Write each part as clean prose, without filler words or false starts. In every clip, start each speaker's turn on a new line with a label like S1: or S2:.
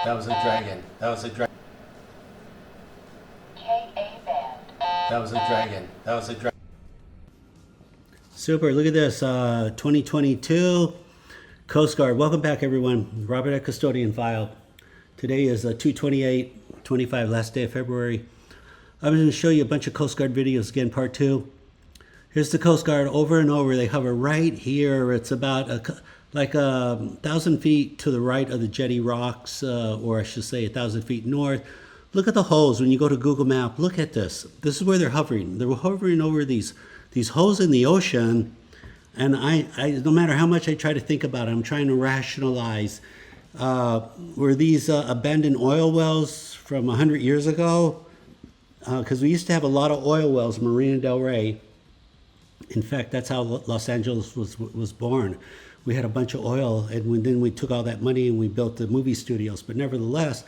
S1: That was a dragon. That was a dragon. That was a dragon. That was a dragon. Super. Look at this. 2022 Coast Guard. Welcome back, everyone. Robert at Custodian File. Today is 2/28/25, last day of February. I'm going to show you a bunch of Coast Guard videos again, part 2. Here's the Coast Guard over and over. They hover right here. It's about like 1,000 feet to the right of the Jetty Rocks, or I should say 1,000 feet north. Look at the holes when you go to Google Map. Look at this. This is where they're hovering. They're hovering over these holes in the ocean, and I no matter how much I try to think about it, I'm trying to rationalize. Were these abandoned oil wells from 100 years ago? Because we used to have a lot of oil wells in Marina del Rey. In fact, that's how Los Angeles was born. We had a bunch of oil, and then we took all that money and we built the movie studios. But nevertheless,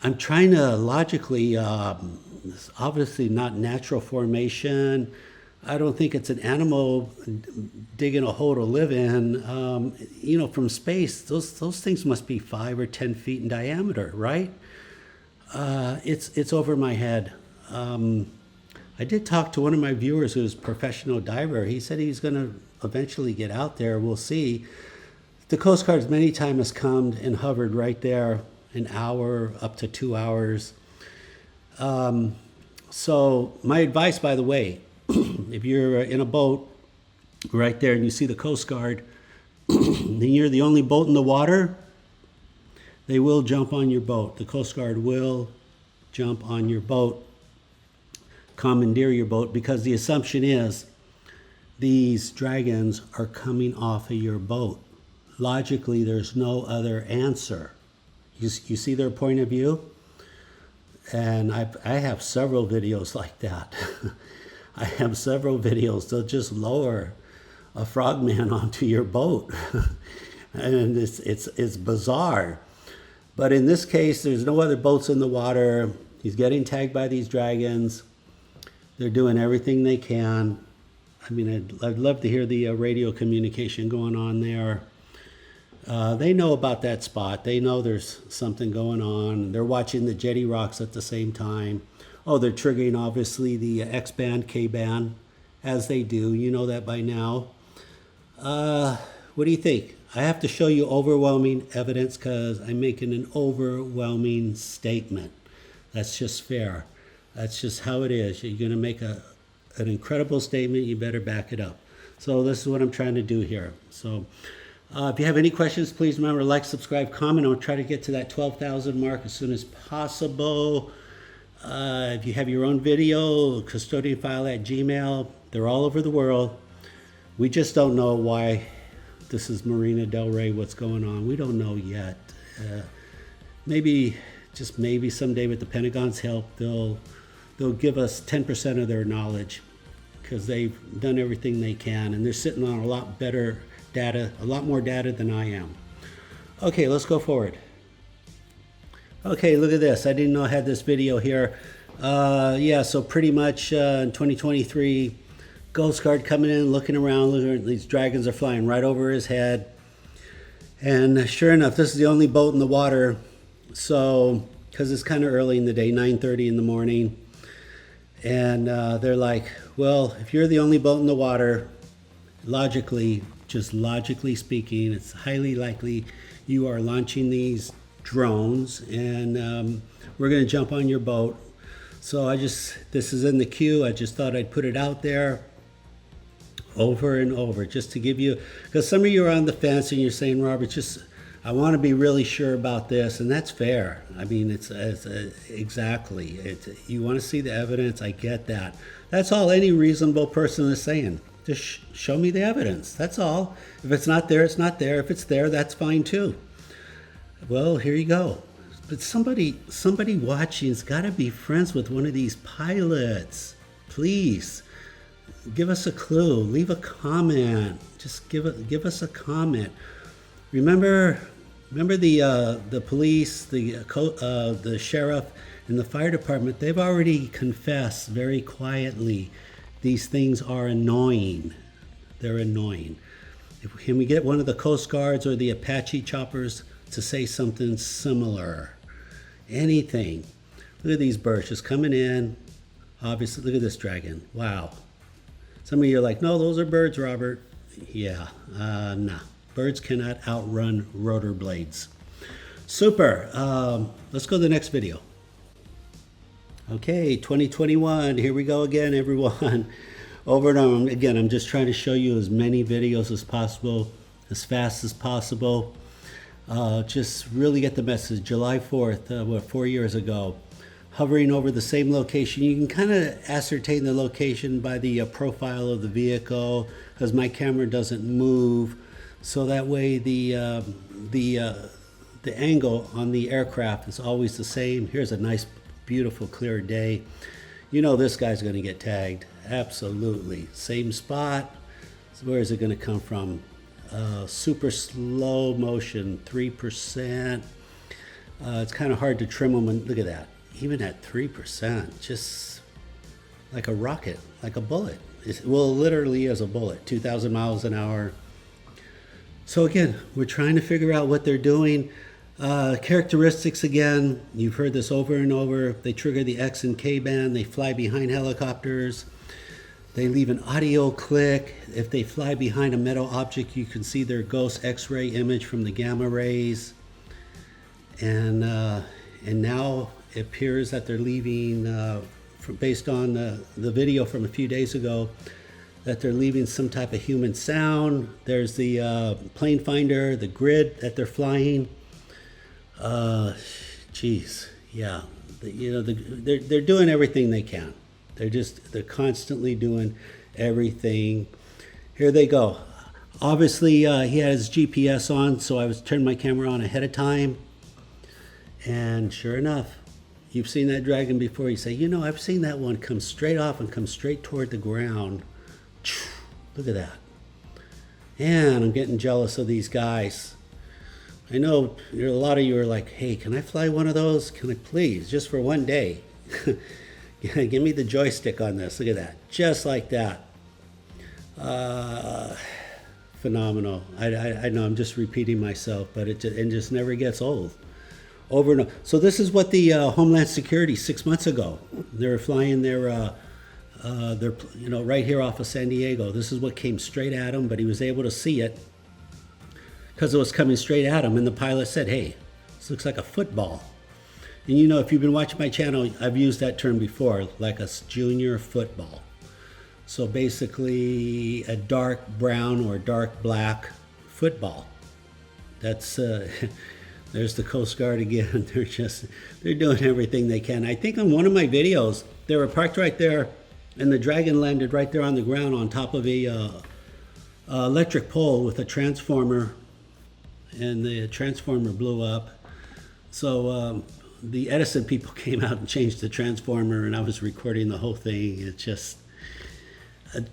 S1: I'm trying to logically, it's obviously not natural formation. I don't think it's an animal digging a hole to live in. From space, those things must be 5 or 10 feet in diameter, right? It's over my head. I did talk to one of my viewers who's a professional diver. He said he's going to eventually get out there. We'll see. The Coast Guard many times has come and hovered right there, an hour, up to 2 hours. So my advice, by the way, if you're in a boat right there and you see the Coast Guard, and you're the only boat in the water, they will jump on your boat. The Coast Guard will jump on your boat, commandeer your boat, because the assumption is these dragons are coming off of your boat. Logically, there's no other answer. You see their point of view? And I have several videos like that. I have several videos. They'll just lower a frogman onto your boat. And it's bizarre. But in this case, there's no other boats in the water. He's getting tagged by these dragons. They're doing everything they can. I mean, I'd love to hear the radio communication going on there. They know about that spot. They know there's something going on. They're watching the Jetty Rocks at the same time. Oh, they're triggering, obviously, the X-band, K-band, as they do. You know that by now. What do you think? I have to show you overwhelming evidence because I'm making an overwhelming statement. That's just fair. That's just how it is. You're going to make an incredible statement. You better back it up. So this is what I'm trying to do here. So if you have any questions, please remember to like, subscribe, comment. I'll try to get to that 12,000 mark as soon as possible. If you have your own video, custodianfile@gmail. They're all over the world. We just don't know why this is Marina del Rey, what's going on. We don't know yet. Maybe, just maybe someday with the Pentagon's help, they'll give us 10% of their knowledge because they've done everything they can, and they're sitting on a lot better data, a lot more data than I am. Okay, let's go forward. Okay, look at this. I didn't know I had this video here. So pretty much in 2023, Coast Guard coming in, looking around, these dragons are flying right over his head. And sure enough, this is the only boat in the water. So, because it's kind of early in the day, 9:30 in the morning. And they're like, well, if you're the only boat in the water, logically speaking, it's highly likely you are launching these drones, and we're going to jump on your boat. So this is in the queue. I just thought I'd put it out there over and over just to give you, because some of you are on the fence and you're saying, Robert, I want to be really sure about this, and that's fair. I mean, exactly. You want to see the evidence. I get that. That's all any reasonable person is saying. Just show me the evidence. That's all. If it's not there, it's not there. If it's there, that's fine too. Well, here you go. But somebody watching's got to be friends with one of these pilots. Please give us a clue. Leave a comment. Just give us a comment. Remember the police, the sheriff, and the fire department. They've already confessed very quietly. These things are annoying. They're annoying. Can we get one of the Coast Guards or the Apache choppers to say something similar? anything. Look at these birds just coming in. Obviously, look at this dragon. Wow. Some of you are like, no, those are birds, Robert. Yeah, nah. Birds cannot outrun rotor blades. Super. Let's go to the next video. Okay, 2021. Here we go again, everyone. Over and over again, I'm just trying to show you as many videos as possible, as fast as possible. Just really get the message. July 4th, 4 years ago, hovering over the same location. You can kind of ascertain the location by the profile of the vehicle, because my camera doesn't move. So that way the angle on the aircraft is always the same. Here's a nice, beautiful, clear day. You know this guy's going to get tagged. Absolutely. Same spot. So where is it going to come from? Super slow motion, 3%. It's kind of hard to trim them. And look at that. Even at 3%, just like a rocket, like a bullet. Well, literally as a bullet, 2,000 miles an hour. So again, we're trying to figure out what they're doing. Characteristics again, you've heard this over and over. They trigger the X and K band. They fly behind helicopters. They leave an audio click. If they fly behind a metal object, you can see their ghost X-ray image from the gamma rays. And now it appears that they're leaving, based on the video from a few days ago, that they're leaving some type of human sound. There's the plane finder, the grid that they're flying. Geez, yeah, they're doing everything they can. They're constantly doing everything. Here they go. Obviously, he has GPS on, so I was turning my camera on ahead of time. And sure enough, you've seen that dragon before. You say, you know, I've seen that one come straight off and come straight toward the ground. Look at that. And I'm getting jealous of these guys. I know a lot of you are like, hey, can I fly one of those? Can I please, just for one day? Give me the joystick on this. Look at that. Just like that. Phenomenal. I know I'm just repeating myself, but it just never gets old. Over and over. So this is what the Homeland Security 6 months ago, they were flying their right here off of San Diego. This is what came straight at him, but he was able to see it because it was coming straight at him. And the pilot said, hey, this looks like a football. And you know, if you've been watching my channel, I've used that term before, like a junior football. So basically a dark brown or dark black football. That's, there's the Coast Guard again. They're doing everything they can. I think on one of my videos, they were parked right there and the dragon landed right there on the ground on top of a electric pole with a transformer, and the transformer blew up. So the Edison people came out and changed the transformer, and I was recording the whole thing. It just,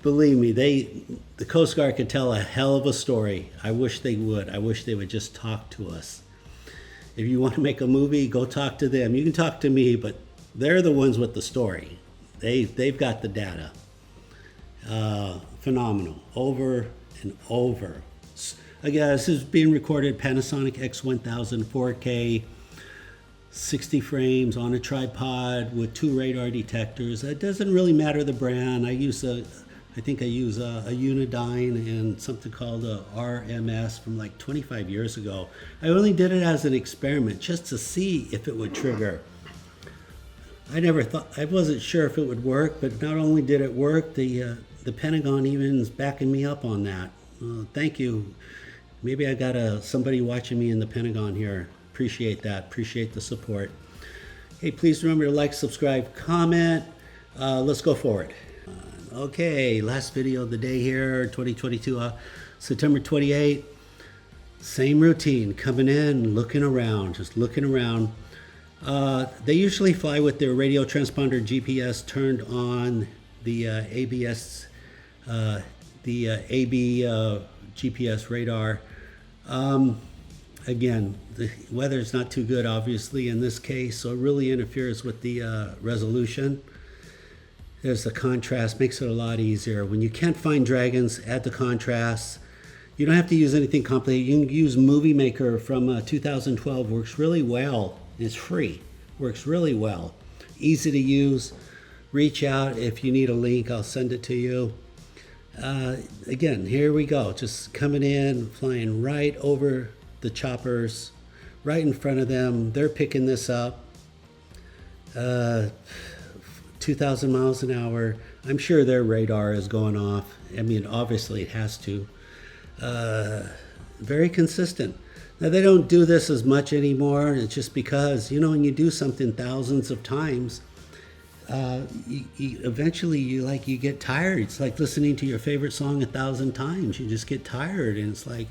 S1: believe me, the Coast Guard could tell a hell of a story. I wish they would. I wish they would just talk to us. If you want to make a movie, go talk to them. You can talk to me, but they're the ones with the story. They've got the data. Phenomenal. Over and over. Again, this is being recorded Panasonic X1000 4K, 60 frames on a tripod with 2 radar detectors. It doesn't really matter the brand. I think I use a Unidyne and something called a RMS from like 25 years ago. I only did it as an experiment just to see if it would trigger. I wasn't sure if it would work, but not only did it work, the Pentagon even is backing me up on that. Thank you. Maybe I got somebody watching me in the Pentagon here. Appreciate that. Appreciate the support. Hey, please remember to like, subscribe, comment. Let's go forward. Okay, last video of the day here, 2022, September 28. Same routine, coming in, looking around, just looking around. They usually fly with their radio transponder GPS turned on, the ABS, the AB GPS radar. Again, the weather's not too good, obviously, in this case, so it really interferes with the resolution. There's the contrast, makes it a lot easier. When you can't find dragons, add the contrast. You don't have to use anything complicated. You can use Movie Maker from 2012, works really well. It's free. Works really well. Easy to use. Reach out if you need a link. I'll send it to you. Again, here we go. Just coming in, flying right over the choppers, right in front of them. They're picking this up. 2,000 miles an hour. I'm sure their radar is going off. I mean, obviously it has to. Very consistent. Now, they don't do this as much anymore. It's just because, you know, when you do something thousands of times, eventually you get tired. It's like listening to your favorite song 1,000 times. You just get tired, and it's like,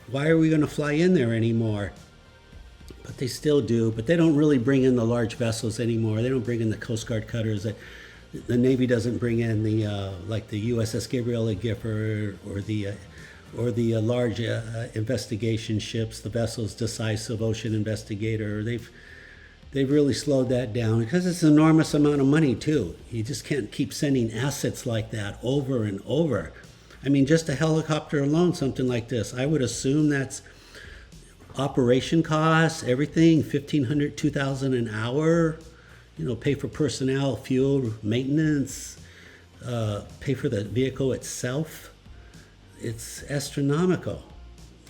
S1: why are we going to fly in there anymore? But they still do. But they don't really bring in the large vessels anymore. They don't bring in the Coast Guard cutters. The Navy doesn't bring in the like the USS Gabriela Gifford or the large investigation ships, the vessels, Decisive, Ocean Investigator. They've really slowed that down because it's an enormous amount of money too. You just can't keep sending assets like that over and over. I mean, just a helicopter alone, something like this, I would assume that's operation costs, everything, $1,500, $2,000 an hour. You know, pay for personnel, fuel, maintenance, pay for the vehicle itself. It's astronomical.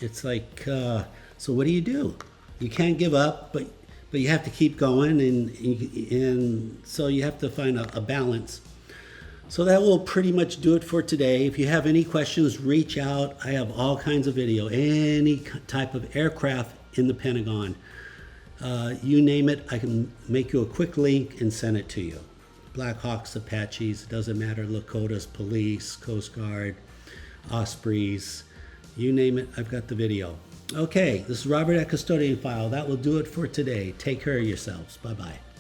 S1: It's like, so what do? You can't give up, but you have to keep going, and so you have to find a balance. So that will pretty much do it for today. If you have any questions, reach out. I have all kinds of video, any type of aircraft in the Pentagon. You name it, I can make you a quick link and send it to you. Black Hawks, Apaches, it doesn't matter, Lakotas, police, Coast Guard, Ospreys, you name it, I've got the video. Okay, this is Robert at Custodian File. That will do it for today. Take care of yourselves. Bye-bye.